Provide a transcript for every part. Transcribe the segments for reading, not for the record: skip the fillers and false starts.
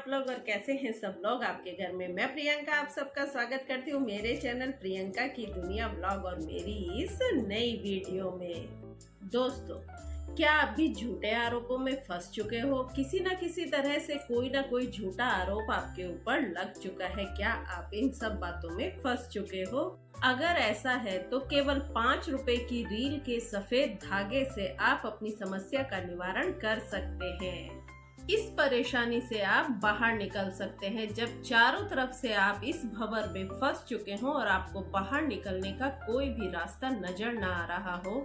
लोग और कैसे हैं सब लोग आपके घर में। मैं प्रियंका आप सबका स्वागत करती हूँ मेरे चैनल प्रियंका की दुनिया ब्लॉग और मेरी इस नई वीडियो में। दोस्तों, क्या आप भी झूठे आरोपों में फंस चुके हो? किसी न किसी तरह से कोई ना कोई झूठा आरोप आपके ऊपर लग चुका है। क्या आप इन सब बातों में फंस चुके हो? अगर ऐसा है तो केवल 5 रुपए की रील के सफेद धागे से आप अपनी समस्या का निवारण कर सकते हैं। इस परेशानी से आप बाहर निकल सकते हैं जब चारों तरफ से आप इस भंवर में फंस चुके हो और आपको बाहर निकलने का कोई भी रास्ता नजर ना आ रहा हो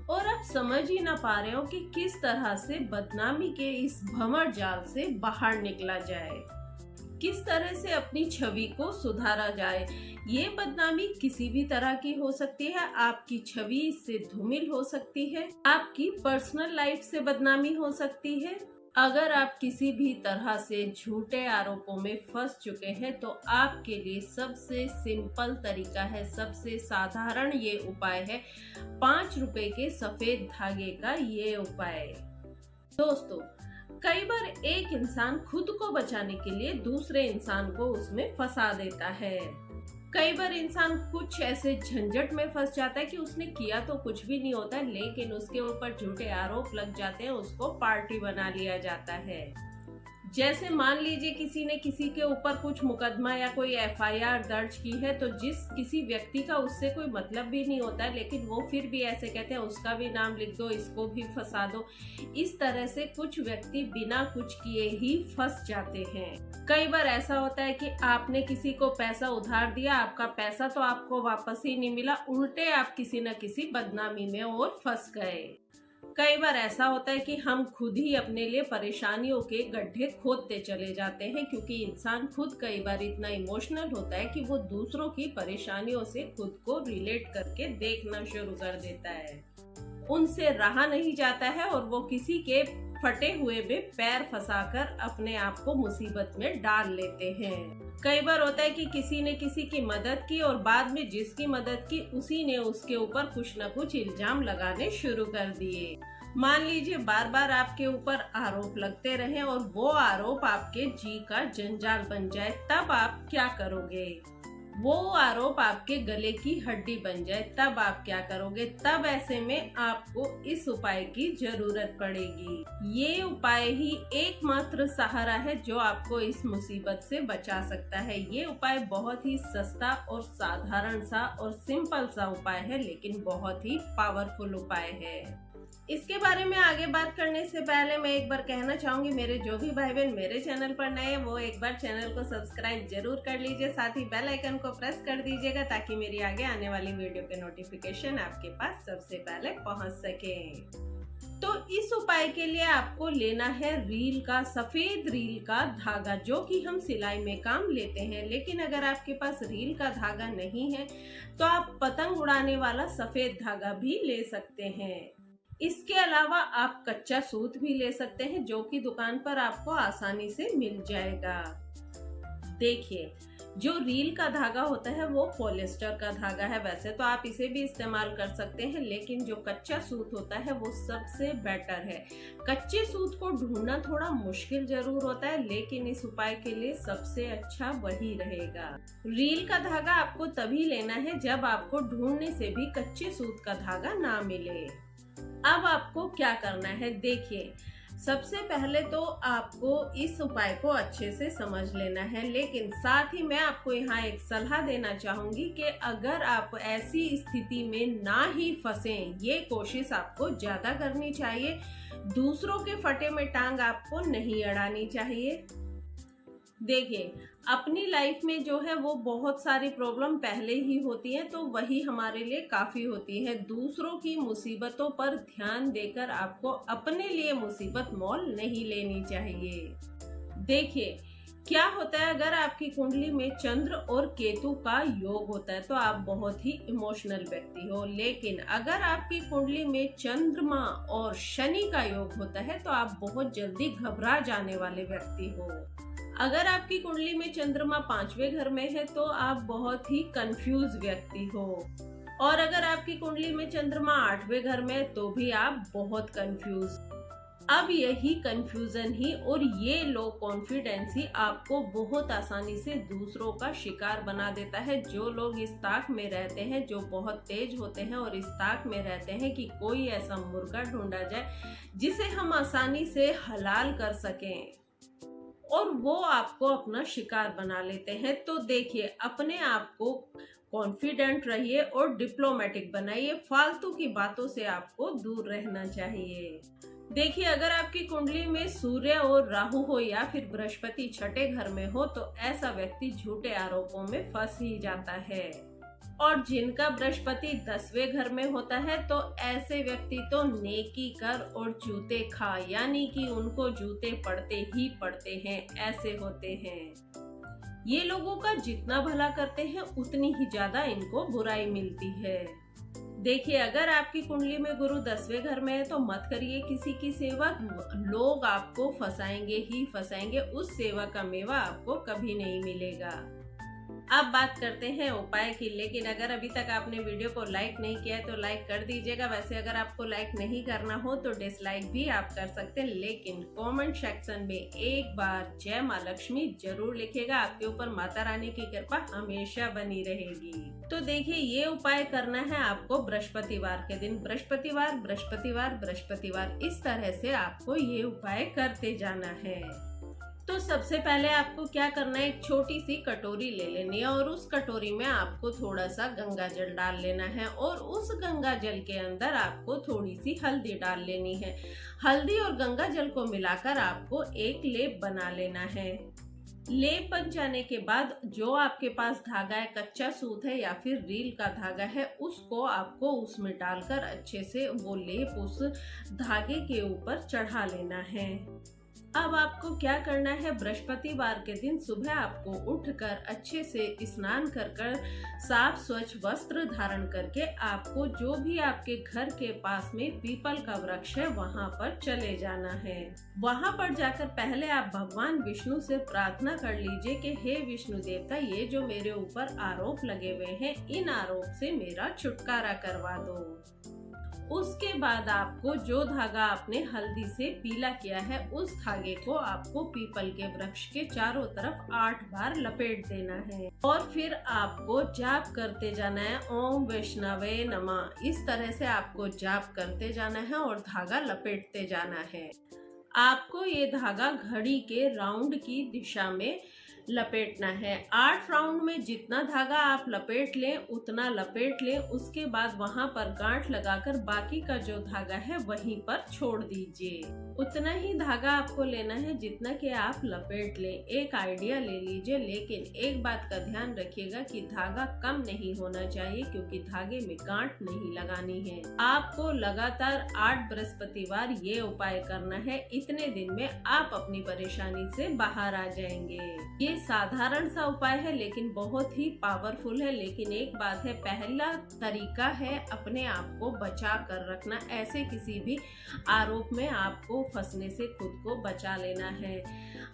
और आप समझ ही ना पा रहे हो कि किस तरह से बदनामी के इस भंवर जाल से बाहर निकला जाए, किस तरह से अपनी छवि को सुधारा जाए। ये बदनामी किसी भी तरह की हो सकती है। आपकी छवि इससे धूमिल हो सकती है, आपकी पर्सनल लाइफ से बदनामी हो सकती है। अगर आप किसी भी तरह से झूठे आरोपों में फंस चुके हैं तो आपके लिए सबसे सिंपल तरीका है, सबसे साधारण ये उपाय है 5 रुपए के सफेद धागे का ये उपाय। दोस्तों, कई बार एक इंसान खुद को बचाने के लिए दूसरे इंसान को उसमें फंसा देता है। कई बार इंसान कुछ ऐसे झंझट में फंस जाता है कि उसने किया तो कुछ भी नहीं होता है, लेकिन उसके ऊपर झूठे आरोप लग जाते हैं, उसको पार्टी बना लिया जाता है। जैसे मान लीजिए किसी ने किसी के ऊपर कुछ मुकदमा या कोई एफआईआर दर्ज की है, तो जिस किसी व्यक्ति का उससे कोई मतलब भी नहीं होता है, लेकिन वो फिर भी ऐसे कहते हैं उसका भी नाम लिख दो, इसको भी फंसा दो। इस तरह से कुछ व्यक्ति बिना कुछ किए ही फंस जाते हैं। कई बार ऐसा होता है कि आपने किसी को पैसा उधार दिया, आपका पैसा तो आपको वापस ही नहीं मिला, उल्टे आप किसी न किसी बदनामी में और फंस गए। कई बार ऐसा होता है कि हम खुद ही अपने लिए परेशानियों के गड्ढे खोदते चले जाते हैं, क्योंकि इंसान खुद कई बार इतना इमोशनल होता है कि वो दूसरों की परेशानियों से खुद को रिलेट करके देखना शुरू कर देता है। उनसे रहा नहीं जाता है और वो किसी के फटे हुए में पैर फंसाकर अपने आप को मुसीबत में डाल लेते हैं। कई बार होता है कि किसी ने किसी की मदद की और बाद में जिसकी मदद की उसी ने उसके ऊपर कुछ न कुछ इल्जाम लगाने शुरू कर दिए। मान लीजिए बार बार आपके ऊपर आरोप लगते रहे और वो आरोप आपके जी का जंजाल बन जाए, तब आप क्या करोगे? वो आरोप आपके गले की हड्डी बन जाए, तब आप क्या करोगे? तब ऐसे में आपको इस उपाय की जरूरत पड़ेगी। ये उपाय ही एकमात्र सहारा है जो आपको इस मुसीबत से बचा सकता है। ये उपाय बहुत ही सस्ता और साधारण सा और सिंपल सा उपाय है, लेकिन बहुत ही पावरफुल उपाय है। इसके बारे में आगे बात करने से पहले मैं एक बार कहना चाहूंगी, मेरे जो भी भाई बहन मेरे चैनल पर नए हैं वो एक बार चैनल को सब्सक्राइब जरूर कर लीजिए, साथ ही बेल आइकन को प्रेस कर दीजिएगा ताकि मेरी आगे आने वाली वीडियो के नोटिफिकेशन आपके पास सबसे पहले पहुंच सके। तो इस उपाय के लिए आपको लेना है रील का, सफेद रील का धागा, जो कि हम सिलाई में काम लेते हैं। लेकिन अगर आपके पास रील का धागा नहीं है तो आप पतंग उड़ाने वाला सफेद धागा भी ले सकते हैं। इसके अलावा आप कच्चा सूत भी ले सकते हैं, जो कि दुकान पर आपको आसानी से मिल जाएगा। देखिए, जो रील का धागा होता है वो पॉलिएस्टर का धागा है। वैसे तो आप इसे भी इस्तेमाल कर सकते हैं, लेकिन जो कच्चा सूत होता है वो सबसे बेटर है। कच्चे सूत को ढूंढना थोड़ा मुश्किल जरूर होता है, लेकिन इस उपाय के लिए सबसे अच्छा वही रहेगा। रील का धागा आपको तभी लेना है जब आपको ढूंढने से भी कच्चे सूत का धागा ना मिले। अब आपको क्या करना है, देखिए, सबसे पहले तो आपको इस उपाय को अच्छे से समझ लेना है, लेकिन साथ ही मैं आपको यहाँ एक सलाह देना चाहूंगी कि अगर आप ऐसी स्थिति में ना ही फंसें, ये कोशिश आपको ज्यादा करनी चाहिए। दूसरों के फटे में टांग आपको नहीं अड़ानी चाहिए। देखिए, अपनी लाइफ में जो है वो बहुत सारी प्रॉब्लम पहले ही होती है, तो वही हमारे लिए काफी होती है। दूसरों की मुसीबतों पर ध्यान देकर आपको अपने लिए मुसीबत मोल नहीं लेनी चाहिए। देखिए, क्या होता है, अगर आपकी कुंडली में चंद्र और केतु का योग होता है तो आप बहुत ही इमोशनल व्यक्ति हो। लेकिन अगर आपकी कुंडली में चंद्रमा और शनि का योग होता है तो आप बहुत जल्दी घबरा जाने वाले व्यक्ति हो। अगर आपकी कुंडली में चंद्रमा 5वें घर में है तो आप बहुत ही कंफ्यूज व्यक्ति हो, और अगर आपकी कुंडली में चंद्रमा 8वें घर में तो भी आप बहुत कंफ्यूज। अब यही कंफ्यूजन ही और ये लो कॉन्फिडेंस ही आपको बहुत आसानी से दूसरों का शिकार बना देता है। जो लोग इस ताक में रहते हैं, जो बहुत तेज होते हैं और इस ताक में रहते हैं कि कोई ऐसा मुर्गा ढूंढा जाए जिसे हम आसानी से हलाल कर सकें, और वो आपको अपना शिकार बना लेते हैं। तो देखिए, अपने आप को कॉन्फिडेंट रहिए और डिप्लोमेटिक बनाइए। फालतू की बातों से आपको दूर रहना चाहिए। देखिए, अगर आपकी कुंडली में सूर्य और राहु हो या फिर बृहस्पति छठे घर में हो तो ऐसा व्यक्ति झूठे आरोपों में फंस ही जाता है। और जिनका बृहस्पति 10वें घर में होता है तो ऐसे व्यक्ति तो नेकी कर और जूते खा, यानी कि उनको जूते पड़ते ही पड़ते हैं, ऐसे होते हैं। ये लोगों का जितना भला करते हैं उतनी ही ज्यादा इनको बुराई मिलती है। देखिए, अगर आपकी कुंडली में गुरु 10वें घर में है तो मत करिए किसी की सेवा। लोग आपको फंसाएंगे ही फंसाएंगे, उस सेवा का मेवा आपको कभी नहीं मिलेगा। अब बात करते हैं उपाय की। लेकिन अगर अभी तक आपने वीडियो को लाइक नहीं किया है तो लाइक कर दीजिएगा। वैसे अगर आपको लाइक नहीं करना हो तो डिसलाइक भी आप कर सकते हैं, लेकिन कमेंट सेक्शन में एक बार जय माँ लक्ष्मी जरूर लिखिएगा। आपके ऊपर माता रानी की कृपा हमेशा बनी रहेगी। तो देखिए, ये उपाय करना है आपको बृहस्पतिवार के दिन। बृहस्पतिवार बृहस्पतिवार बृहस्पतिवार, इस तरह से आपको ये उपाय करते जाना है। तो सबसे पहले आपको क्या करना है, एक छोटी सी कटोरी ले लेनी है और उस कटोरी में आपको थोड़ा सा गंगा जल डाल लेना है और उस गंगा जल के अंदर आपको थोड़ी सी हल्दी डाल लेनी है। हल्दी और गंगा जल को मिलाकर आपको एक लेप बना लेना है। लेप बन जाने के बाद जो आपके पास धागा है, कच्चा सूत है या फिर रील का धागा है, उसको आपको उसमें डालकर अच्छे से वो लेप उस धागे के ऊपर चढ़ा लेना है। अब आपको क्या करना है, बृहस्पतिवार के दिन सुबह आपको उठकर अच्छे से स्नान कर साफ स्वच्छ वस्त्र धारण करके आपको जो भी आपके घर के पास में पीपल का वृक्ष है वहां पर चले जाना है। वहां पर जाकर पहले आप भगवान विष्णु से प्रार्थना कर लीजिए कि हे विष्णु देवता, ये जो मेरे ऊपर आरोप लगे हुए हैं, इन आरोप से मेरा छुटकारा करवा दो। उसके बाद आपको जो धागा आपने हल्दी से पीला किया है उस धागे को आपको पीपल के वृक्ष के चारों तरफ 8 बार लपेट देना है और फिर आपको जाप करते जाना है, ओम वैष्णवे नमः। इस तरह से आपको जाप करते जाना है और धागा लपेटते जाना है। आपको ये धागा घड़ी के राउंड की दिशा में लपेटना है। 8 राउंड में जितना धागा आप लपेट लें उतना लपेट लें। उसके बाद वहां पर गांठ लगाकर बाकी का जो धागा है वहीं पर छोड़ दीजिए। उतना ही धागा आपको लेना है जितना कि आप लपेट लें। एक आइडिया ले लीजिए, लेकिन एक बात का ध्यान रखिएगा कि धागा कम नहीं होना चाहिए, क्योंकि धागे में गांठ नहीं लगानी है। आपको लगातार 8 बृहस्पतिवार ये उपाय करना है। इतने दिन में आप अपनी परेशानी से बाहर आ जाएंगे। ये साधारण सा उपाय है लेकिन बहुत ही पावरफुल है। लेकिन एक बात है, पहला तरीका है अपने आप को बचा कर रखना। ऐसे किसी भी आरोप में आपको फंसने से खुद को बचा लेना है,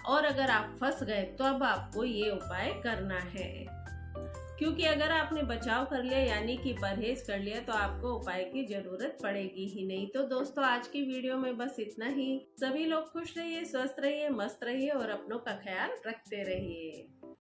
और अगर आप फंस गए तो अब आपको ये उपाय करना है, क्योंकि अगर आपने बचाव कर लिया यानी कि परहेज कर लिया तो आपको उपाय की जरूरत पड़ेगी ही नहीं। तो दोस्तों, आज की वीडियो में बस इतना ही। सभी लोग खुश रहिए, स्वस्थ रहिए, मस्त रहिए और अपनों का ख्याल रखते रहिए।